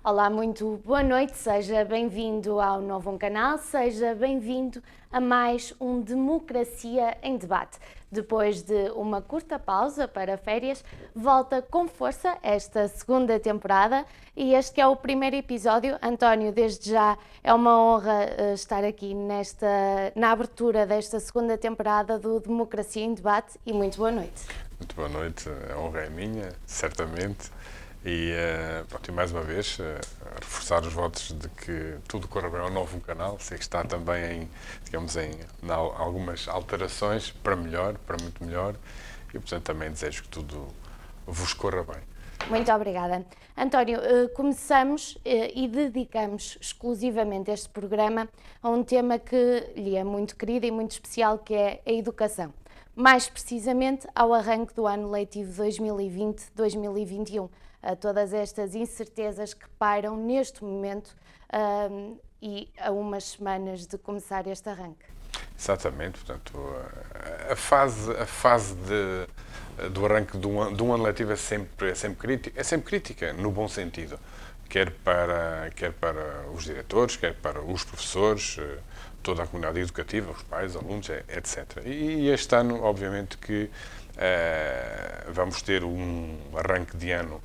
Olá, muito boa noite, seja bem-vindo ao Novo Canal, seja bem-vindo a mais um Democracia em Debate. Depois de uma curta pausa para férias, volta com força esta segunda temporada e este é o primeiro episódio. António, desde já é uma honra estar aqui na abertura desta segunda temporada do Democracia em Debate e muito boa noite. Muito boa noite, a honra é minha, certamente. E, pronto, e mais uma vez, reforçar os votos de que tudo corra bem ao Novo Canal. Sei que está também em algumas alterações para melhor, para muito melhor. E, portanto, também desejo que tudo vos corra bem. Muito obrigada. António, começamos e dedicamos exclusivamente este programa a um tema que lhe é muito querido e muito especial, que é a educação. Mais precisamente ao arranque do ano letivo 2020-2021, a todas estas incertezas que pairam neste momento e a umas semanas de começar este arranque. Exatamente, portanto, a fase do arranque de um ano letivo é sempre crítica, no bom sentido, quer para os diretores, quer para os professores, toda a comunidade educativa, os pais, alunos, etc. E este ano, obviamente, que vamos ter um arranque de ano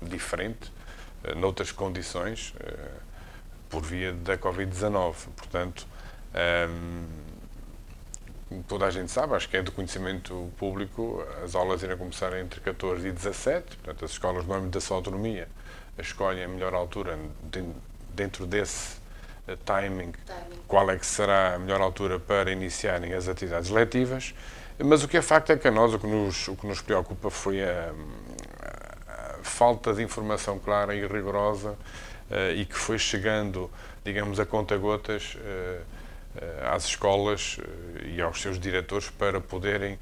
diferente, noutras condições, por via da Covid-19. Portanto, toda a gente sabe, acho que é do conhecimento público, as aulas irão começar entre 14 e 17, portanto, as escolas no âmbito da sua autonomia escolhem a melhor altura dentro desse timing, qual é que será a melhor altura para iniciarem as atividades letivas, mas o que é facto é que a nós o que nos preocupa foi a falta de informação clara e rigorosa e que foi chegando, digamos, a conta-gotas às escolas e aos seus diretores para poderem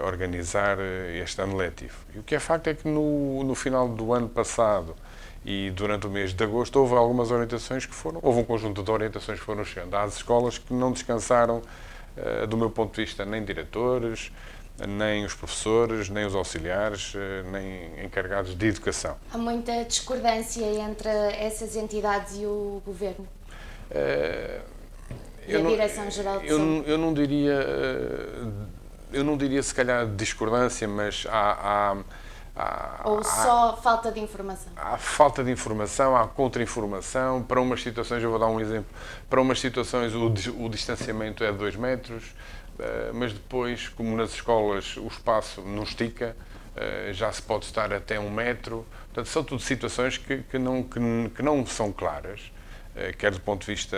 organizar este ano letivo. E o que é facto é que no final do ano passado e durante o mês de agosto houve algumas orientações houve um conjunto de orientações que foram chegando às escolas que não descansaram, do meu ponto de vista, nem diretores, nem os professores, nem os auxiliares, nem encarregados de educação. Há muita discordância entre essas entidades e o Governo? E a Direção-Geral de Saúde? Eu não diria se calhar discordância, mas Ou só falta de informação? Há falta de informação, há contra-informação. Para umas situações, eu vou dar um exemplo, para umas situações o distanciamento é de 2 metros, mas depois, como nas escolas o espaço não estica, já se pode estar até 1 metro. Portanto, são tudo situações que não são claras, quer do ponto de vista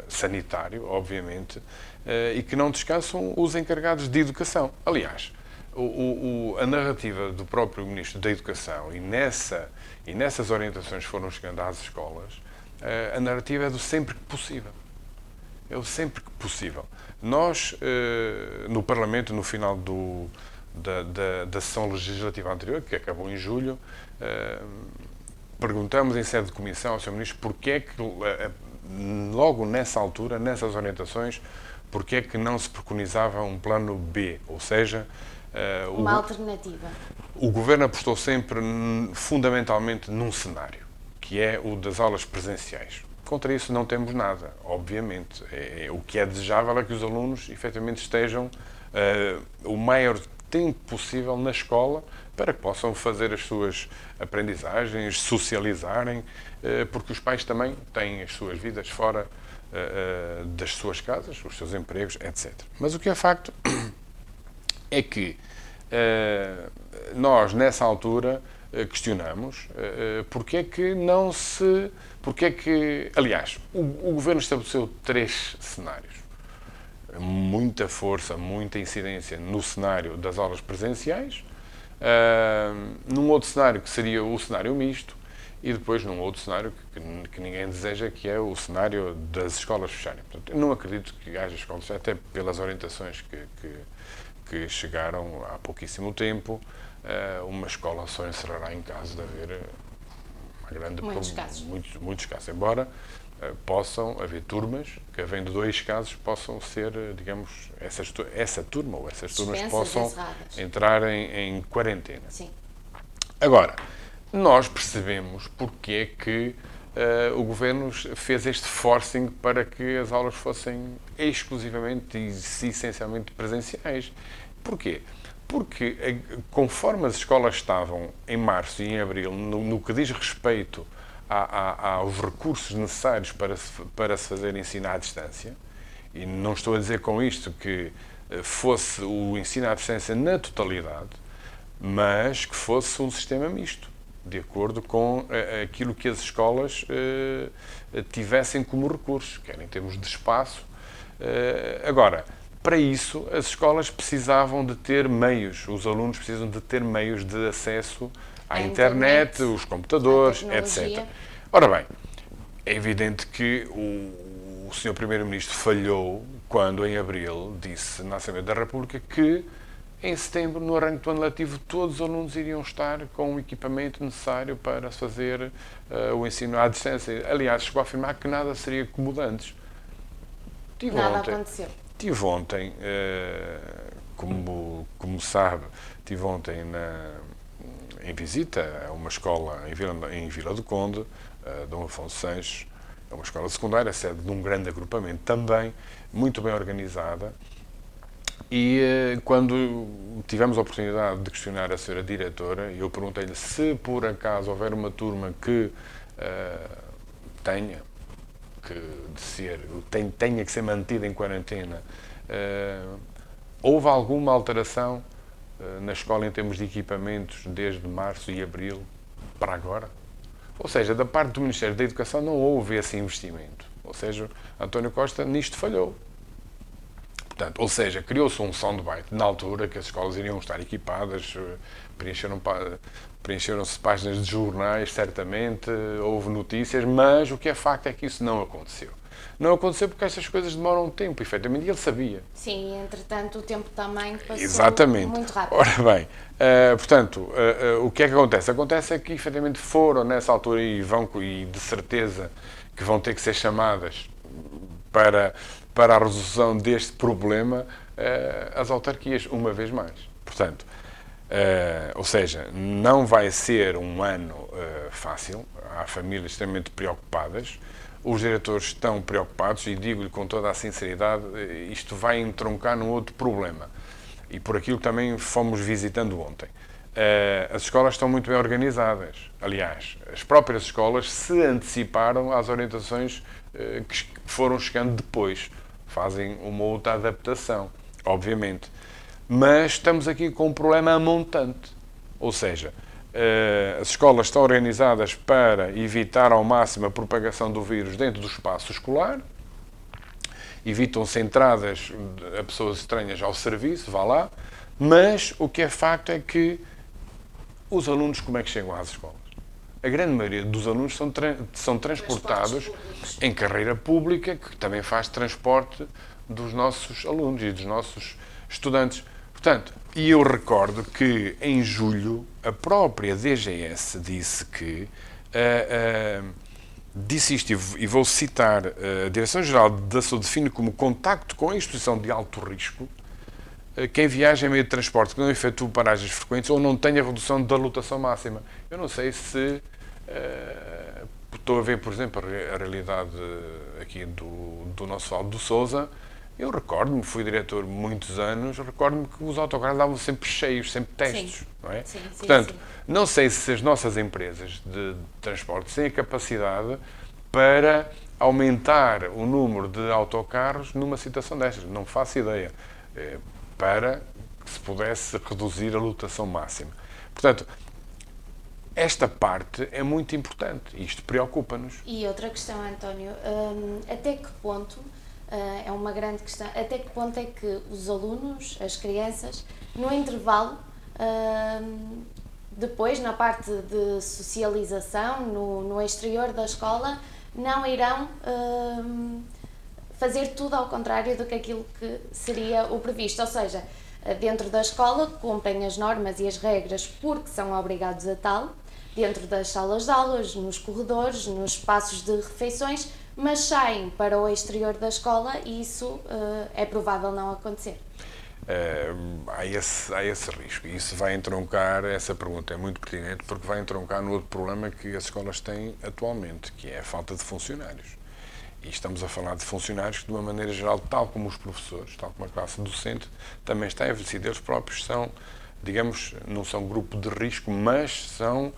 sanitário, obviamente, e que não descansam os encarregados de educação. Aliás, a narrativa do próprio Ministro da Educação e nessas orientações que foram chegando às escolas, a narrativa é do sempre que possível. É o sempre que possível. Nós, no Parlamento, no final da sessão legislativa anterior, que acabou em julho, perguntamos em sede de comissão ao Sr. Ministro porque é que, logo nessa altura, nessas orientações, porque é que não se preconizava um plano B, ou seja, uma alternativa. O Governo apostou sempre, fundamentalmente, num cenário, que é o das aulas presenciais. Contra isso não temos nada, obviamente. O que é desejável é que os alunos, efetivamente, estejam o maior tempo possível na escola para que possam fazer as suas aprendizagens, socializarem, porque os pais também têm as suas vidas fora das suas casas, os seus empregos, etc. Mas o que é facto é que nós, nessa altura, questionamos porque é que não se... Aliás, o Governo estabeleceu 3 cenários. Muita força, muita incidência no cenário das aulas presenciais, num outro cenário que seria o cenário misto e depois num outro cenário que ninguém deseja, que é o cenário das escolas fecharem. Portanto, eu não acredito que haja escolas, até pelas orientações que chegaram há pouquíssimo tempo, uma escola só encerrará em caso de haver muitos casos. Muitos casos. Embora possam haver turmas que, havendo 2 casos, possam ser, digamos, essa turma ou essas turmas possam entrar em quarentena. Sim. Agora, nós percebemos porque é que o Governo fez este forcing para que as aulas fossem exclusivamente e essencialmente presenciais. Porquê? Porque, conforme as escolas estavam em março e em abril, no que diz respeito aos recursos necessários para se fazer ensino à distância, e não estou a dizer com isto que fosse o ensino à distância na totalidade, mas que fosse um sistema misto, de acordo com aquilo que as escolas tivessem como recursos, quer em termos de espaço. Agora, para isso, as escolas precisavam de ter meios, os alunos precisam de ter meios de acesso à internet, os computadores, etc. Ora bem, é evidente que o Sr. Primeiro-Ministro falhou quando, em abril, disse na Assembleia da República que em setembro, no arranque do ano letivo, todos os alunos iriam estar com o equipamento necessário para fazer o ensino à distância. Aliás, chegou a afirmar que nada seria como antes. Nada aconteceu. Tive ontem, como sabe, estive ontem em visita a uma escola em Vila do Conde, Dom Afonso Sanches. É uma escola secundária, sede de um grande agrupamento também, muito bem organizada. E quando tivemos a oportunidade de questionar a senhora diretora, eu perguntei-lhe se por acaso houver uma turma que tenha que ser mantida em quarentena, houve alguma alteração na escola em termos de equipamentos desde março e abril para agora? Ou seja, da parte do Ministério da Educação não houve esse investimento. Ou seja, António Costa nisto falhou. Portanto, ou seja, criou-se um soundbite na altura que as escolas iriam estar equipadas, preencheram-se páginas de jornais, certamente, houve notícias, mas o que é facto é que isso não aconteceu. Não aconteceu porque estas coisas demoram um tempo, efetivamente, e ele sabia. Sim, entretanto o tempo também passou muito rápido. Ora bem, portanto, o que é que acontece? Acontece é que, efetivamente, foram nessa altura e de certeza que vão ter que ser chamadas para a resolução deste problema as autarquias, uma vez mais. Portanto, ou seja, não vai ser um ano fácil, há famílias extremamente preocupadas, os diretores estão preocupados e digo-lhe com toda a sinceridade, isto vai entroncar num outro problema. E por aquilo que também fomos visitando ontem. As escolas estão muito bem organizadas. Aliás, as próprias escolas se anteciparam às orientações que foram chegando depois. Fazem uma outra adaptação, obviamente. Mas estamos aqui com um problema montante. Ou seja, as escolas estão organizadas para evitar ao máximo a propagação do vírus dentro do espaço escolar, evitam-se entradas a pessoas estranhas ao serviço, vá lá, mas o que é facto é que os alunos, como é que chegam às escolas? A grande maioria dos alunos são transportados em carreira pública, que também faz transporte dos nossos alunos e dos nossos estudantes. Portanto, e eu recordo que em julho a própria DGS disse que disse isto, e vou citar, a Direção-Geral da Saúde define como contacto com a exposição de alto risco quem viaja em meio de transporte que não efetua paragens frequentes ou não tenha redução da lotação máxima. Eu não sei se estou a ver, por exemplo, a realidade aqui do nosso Alto do Sousa. Eu recordo-me, fui diretor muitos anos, recordo-me que os autocarros davam sempre cheios, sempre testes, não é? Sim, Portanto, sim. não sei se as nossas empresas de transporte têm a capacidade para aumentar o número de autocarros numa situação destas. Não faço ideia. Para que se pudesse reduzir a lotação máxima. Portanto, esta parte é muito importante. Isto preocupa-nos. E outra questão, António, até que ponto, é uma grande questão, até que ponto é que os alunos, as crianças, no intervalo, depois, na parte de socialização, no exterior da escola, não irão fazer tudo ao contrário do que aquilo que seria o previsto, ou seja, dentro da escola cumprem as normas e as regras porque são obrigados a tal, dentro das salas de aulas, nos corredores, nos espaços de refeições, mas saem para o exterior da escola e isso é provável não acontecer. há esse risco. E isso vai entroncar, essa pergunta é muito pertinente, porque vai entroncar no outro problema que as escolas têm atualmente, que é a falta de funcionários. E estamos a falar de funcionários que, de uma maneira geral, tal como os professores, tal como a classe docente, também está envelhecida. Eles próprios são, digamos, não são grupo de risco, mas são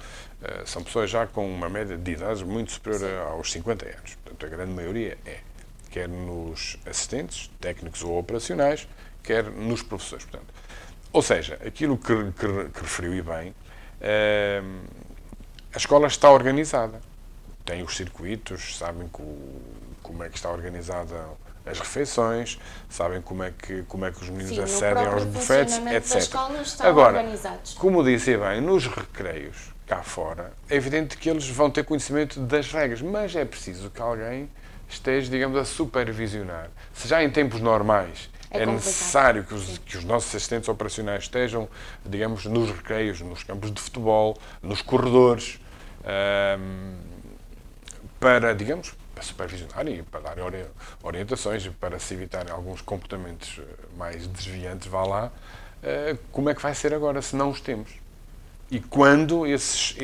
pessoas já com uma média de idades muito superior aos 50 anos. Portanto, a grande maioria quer nos assistentes, técnicos ou operacionais, quer nos professores. Portanto, ou seja, aquilo que referiu e bem, a escola está organizada. Tem os circuitos, sabem como é que está organizada as refeições, sabem como é que os meninos acedem aos bufetes, etc. Agora, organizados. como disse bem, nos recreios cá fora, é evidente que eles vão ter conhecimento das regras, mas é preciso que alguém esteja, digamos, a supervisionar. Se já em tempos normais é necessário que os nossos assistentes operacionais estejam, digamos, nos recreios, nos campos de futebol, nos corredores, para, digamos, para supervisionar e para dar orientações, para se evitarem alguns comportamentos mais desviantes, vá lá, como é que vai ser agora, se não os temos? E quando esses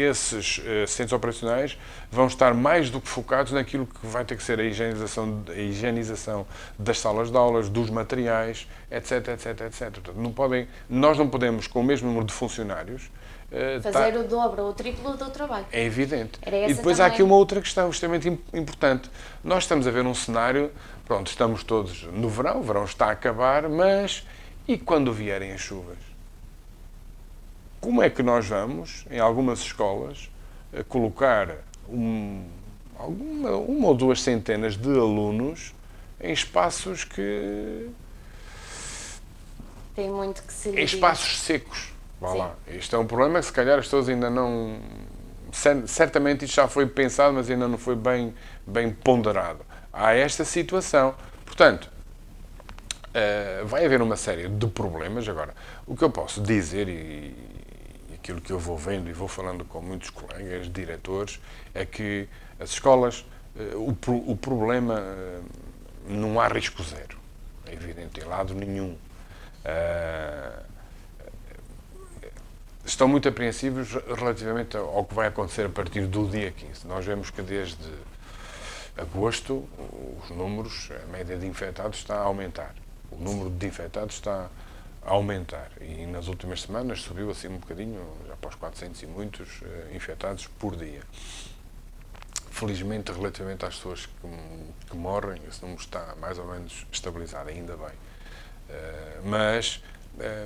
assistentes operacionais vão estar mais do que focados naquilo que vai ter que ser a higienização das salas de aulas, dos materiais, etc, etc, etc. Portanto, nós não podemos, com o mesmo número de funcionários, fazer o dobro ou o triplo do trabalho. É evidente. E depois há aqui uma outra questão extremamente importante. Nós estamos a ver um cenário, pronto, estamos todos no verão, o verão está a acabar, mas e quando vierem as chuvas? Como é que nós vamos, em algumas escolas, colocar uma ou duas centenas de alunos em espaços que... Tem muito que se em espaços secos. Vá lá. Isto é um problema que se calhar as pessoas ainda não... Certamente isto já foi pensado, mas ainda não foi bem ponderado. Há esta situação. Portanto, vai haver uma série de problemas. Agora, o que eu posso dizer, e aquilo que eu vou vendo e vou falando com muitos colegas, diretores, é que as escolas, o problema, não há risco zero. É evidente, em lado nenhum. Estão muito apreensivos relativamente ao que vai acontecer a partir do dia 15. Nós vemos que desde agosto os números, a média de infectados está a aumentar. O número de infectados está a aumentar e nas últimas semanas subiu assim um bocadinho, já para os 400 e muitos infectados por dia. Felizmente, relativamente às pessoas que morrem, esse número está mais ou menos estabilizado, ainda bem. Mas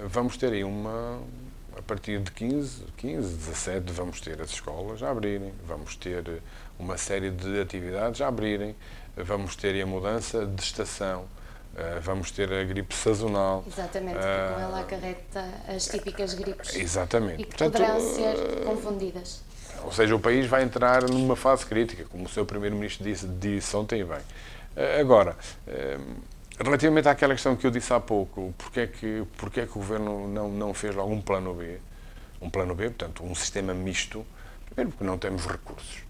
vamos ter aí a partir de 15, 17, vamos ter as escolas a abrirem, vamos ter uma série de atividades a abrirem, vamos ter a mudança de estação, vamos ter a gripe sazonal. Exatamente, porque com ela acarreta as típicas gripes. Exatamente. E que poderão ser confundidas. Ou seja, o país vai entrar numa fase crítica, como o seu Primeiro-Ministro disse ontem e bem. Agora, relativamente àquela questão que eu disse há pouco, porque é que o Governo não fez logo um plano B? Um plano B, portanto, um sistema misto. Primeiro, porque não temos recursos.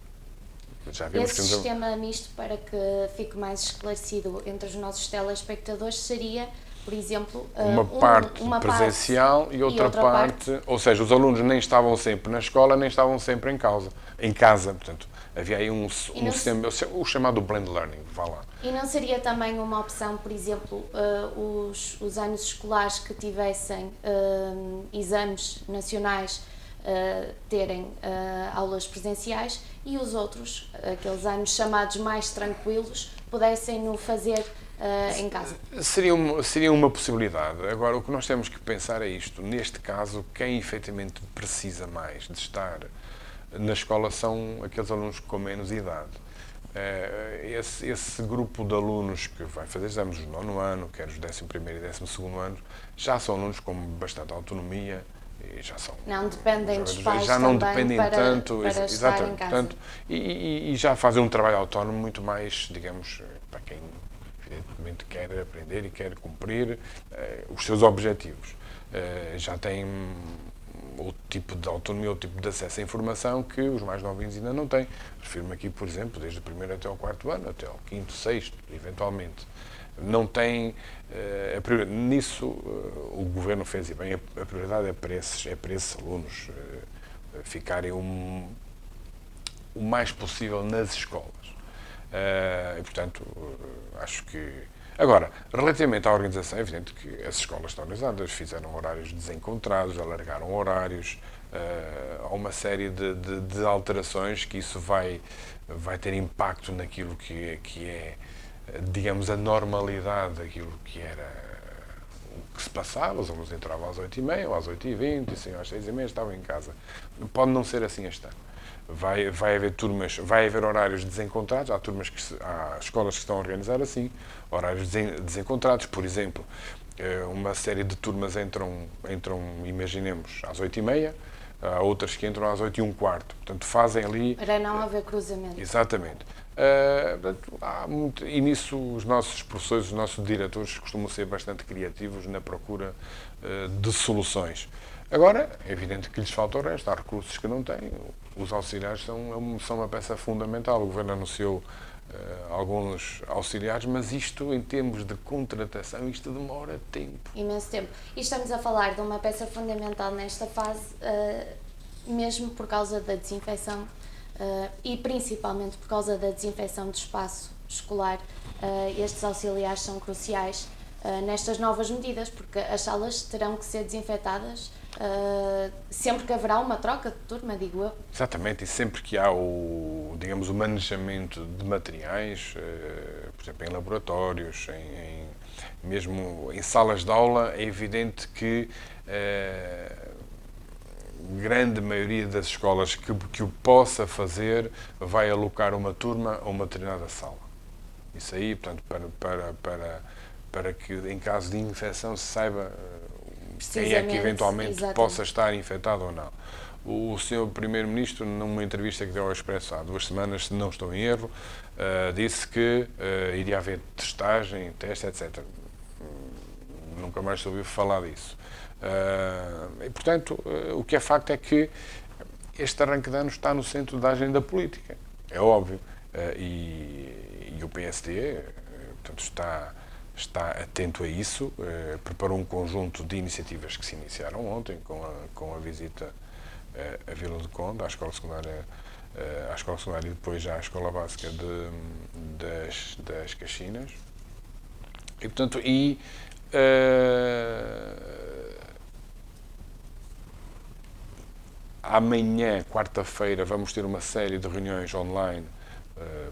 Já vimos esse sistema misto, para que fique mais esclarecido entre os nossos telespectadores, seria, por exemplo, uma parte presencial e outra parte... Ou seja, os alunos nem estavam sempre na escola, nem estavam sempre em casa. Portanto, havia aí um sistema, o chamado blend learning, vá lá. E não seria também uma opção, por exemplo, os anos escolares que tivessem exames nacionais terem aulas presenciais e os outros, aqueles anos chamados mais tranquilos, pudessem no fazer em casa? Seria uma possibilidade. Agora, o que nós temos que pensar é isto. Neste caso, quem efetivamente precisa mais de estar na escola são aqueles alunos com menos idade. Esse grupo de alunos que vai fazer exames do 9º ano, quer os 11º e 12º anos, já são alunos com bastante autonomia e já são... Não dependem dos pais já não dependem tanto, para estar em casa. Portanto, e já fazem um trabalho autónomo muito mais, digamos, para quem evidentemente quer aprender e quer cumprir os seus objetivos. Já têm outro tipo de autonomia, outro tipo de acesso à informação que os mais novinhos ainda não têm. Refiro-me aqui, por exemplo, desde o 1º até o 4º ano, até o 5º, 6º, eventualmente. não tem... nisso o Governo fez e bem, a prioridade é para esses alunos ficarem o mais possível nas escolas. E, portanto, acho que... Agora, relativamente à organização, é evidente que as escolas estão organizadas, fizeram horários desencontrados, alargaram horários, há uma série de alterações que isso vai ter impacto naquilo que é, digamos, a normalidade daquilo que era o que se passava. Os alunos entravam às 8h30 ou às 8h20 e saíam às 6h30, estavam em casa. Pode não ser assim este ano. Vai haver turmas, vai haver horários desencontrados, há escolas que estão a organizar assim, horários desencontrados, por exemplo, uma série de turmas entram imaginemos, às 8h30, há outras que entram às 8h15, portanto fazem ali... Para não haver cruzamento. Exatamente. E nisso os nossos professores, os nossos diretores costumam ser bastante criativos na procura de soluções. Agora, é evidente que lhes falta o resto, há recursos que não têm. Os auxiliares são uma peça fundamental. O Governo anunciou alguns auxiliares, mas isto, em termos de contratação, isto demora tempo. Imenso tempo. E estamos a falar de uma peça fundamental nesta fase, mesmo por causa da desinfecção e principalmente por causa da desinfecção do espaço escolar. Estes auxiliares são cruciais nestas novas medidas, porque as salas terão que ser desinfetadas sempre que haverá uma troca de turma, digo eu. Exatamente, e sempre que há o manejamento de materiais, por exemplo, em laboratórios, mesmo em salas de aula, é evidente que grande maioria das escolas que o possa fazer vai alocar uma turma a uma determinada sala. Isso aí, portanto, para que em caso de infecção se saiba quem é que eventualmente possa estar infectado ou não. O Sr. Primeiro-Ministro, numa entrevista que deu ao Expresso há 2 semanas, se não estou em erro, disse que iria haver testagem, teste, etc. Nunca mais se ouviu falar disso. E, portanto, o que é facto é que este arranque de ano está no centro da agenda política. É óbvio. E o PSD, portanto, está atento a isso, preparou um conjunto de iniciativas que se iniciaram ontem, com a visita à Vila do Conde, à escola secundária, e depois já à escola básica das Caxinas. E, portanto, amanhã, quarta-feira, vamos ter uma série de reuniões online,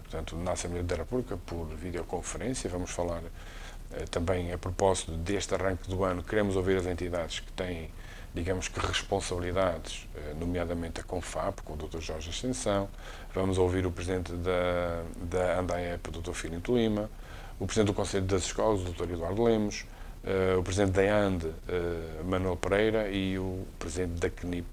portanto, na Assembleia da República, por videoconferência. Vamos falar também, a propósito deste arranque do ano, queremos ouvir as entidades que têm, digamos que, responsabilidades, nomeadamente a Confap, com o Dr. Jorge Ascensão. Vamos ouvir o Presidente da ANDAEP, o Dr. Filinto Lima, o Presidente do Conselho das Escolas, o Dr. Eduardo Lemos, o Presidente da ANDE, Manuel Pereira, e o Presidente da CNIP,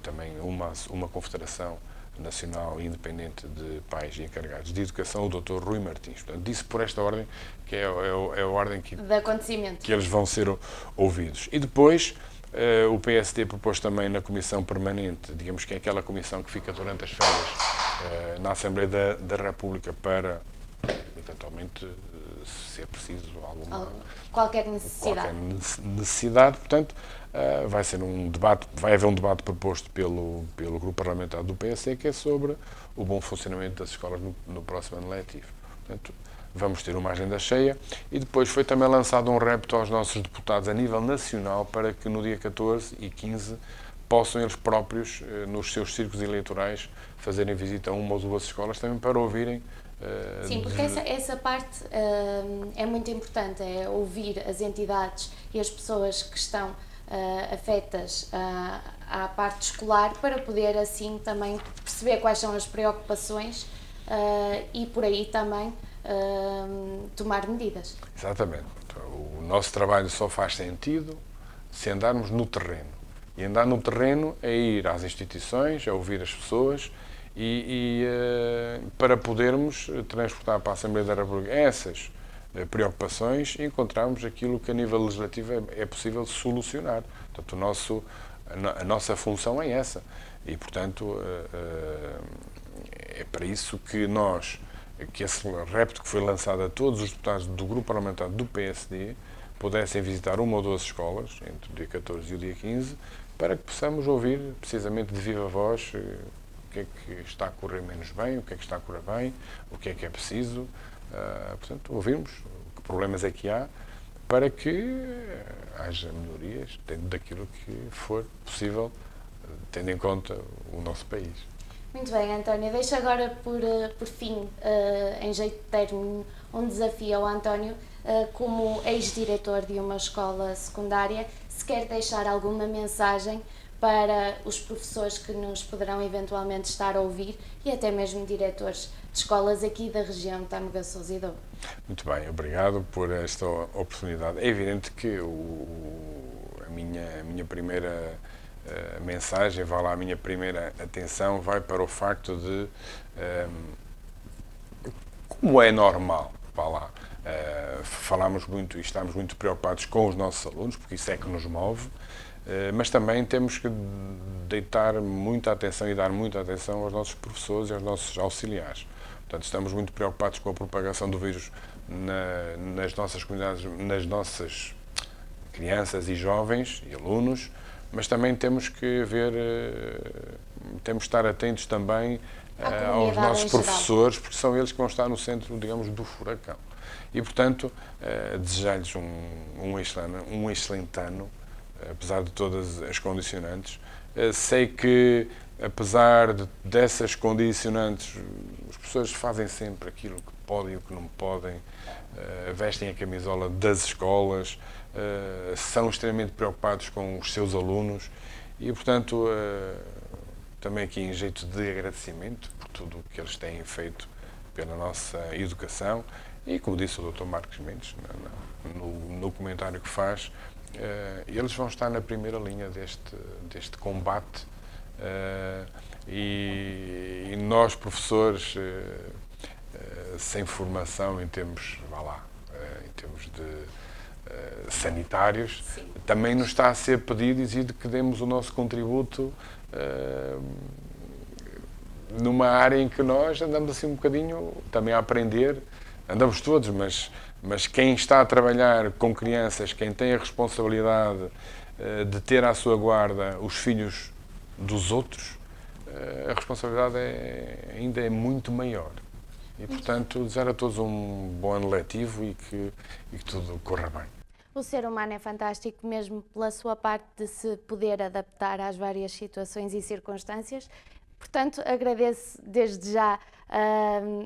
também uma confederação nacional independente de pais e encarregados de educação, o Dr. Rui Martins. Portanto, disse por esta ordem, que é a ordem que eles vão ser ouvidos. E depois, o PSD propôs também na Comissão Permanente, digamos que é aquela comissão que fica durante as férias na Assembleia da República para, eventualmente, se é preciso qualquer necessidade. Portanto, vai haver um debate proposto pelo grupo parlamentar do PSD, que é sobre o bom funcionamento das escolas no próximo ano letivo. Portanto, vamos ter uma agenda cheia. E depois foi também lançado um repto aos nossos deputados a nível nacional para que no dia 14 e 15 possam eles próprios, nos seus círculos eleitorais, fazerem visita a uma ou 2 escolas, também para ouvirem. Sim, porque essa parte é muito importante, é ouvir as entidades e as pessoas que estão afetas à parte escolar, para poder assim também perceber quais são as preocupações e por aí também tomar medidas. Exatamente. O nosso trabalho só faz sentido se andarmos no terreno. E andar no terreno é ir às instituições, é ouvir as pessoas e para podermos transportar para a Assembleia da República essas preocupações e encontrarmos aquilo que a nível legislativo é possível solucionar. Portanto, a nossa função é essa. E, portanto, é para isso que nós que esse repto que foi lançado a todos os deputados do grupo parlamentar do PSD pudessem visitar uma ou duas escolas, entre o dia 14 e o dia 15, para que possamos ouvir, precisamente de viva voz, o que é que está a correr menos bem, o que é que está a correr bem, o que é preciso, portanto, ouvirmos que problemas é que há, para que haja melhorias dentro daquilo que for possível, tendo em conta o nosso país. Muito bem, António. Deixo agora, por fim, em jeito de término, um desafio ao António, como ex-diretor de uma escola secundária, se quer deixar alguma mensagem para os professores que nos poderão eventualmente estar a ouvir e até mesmo diretores de escolas aqui da região de Tâmega, Sousa e Douro. Muito bem, obrigado por esta oportunidade. É evidente que a minha primeira mensagem, vai lá, a minha primeira atenção vai para o facto de, como é normal, vá lá, falamos muito e estamos muito preocupados com os nossos alunos, porque isso é que nos move, mas também temos que deitar muita atenção e dar muita atenção aos nossos professores e aos nossos auxiliares. Portanto, estamos muito preocupados com a propagação do vírus nas nossas comunidades, nas nossas crianças e jovens e alunos, mas também temos que ver, temos que estar atentos também aos nossos professores, porque são eles que vão estar no centro, digamos, do furacão. E, portanto, desejar-lhes um excelente ano, apesar de todas as condicionantes. Sei que, apesar dessas condicionantes, os professores fazem sempre aquilo que podem e o que não podem, vestem a camisola das escolas, são extremamente preocupados com os seus alunos e, portanto, também aqui em jeito de agradecimento por tudo o que eles têm feito pela nossa educação e, como disse o Dr. Marcos Mendes, no comentário que faz, eles vão estar na primeira linha deste combate e nós, professores, sem formação em termos, em termos de sanitários, sim, também nos está a ser pedido e exigido que demos o nosso contributo numa área em que nós andamos assim um bocadinho também a aprender, andamos todos, mas quem está a trabalhar com crianças, quem tem a responsabilidade de ter à sua guarda os filhos dos outros, a responsabilidade ainda é muito maior. E, portanto, desejar a todos um bom ano letivo e que tudo corra bem. O ser humano é fantástico mesmo pela sua parte de se poder adaptar às várias situações e circunstâncias. Portanto, agradeço desde já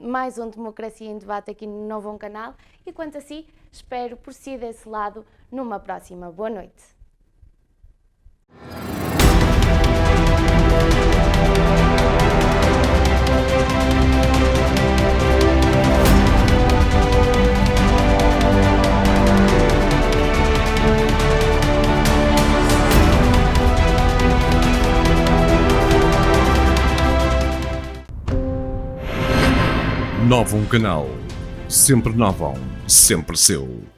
mais um Democracia em Debate aqui no Novo Canal e, quanto a si, espero por si desse lado numa próxima. Boa noite. Novo Canal. Sempre novo, sempre seu.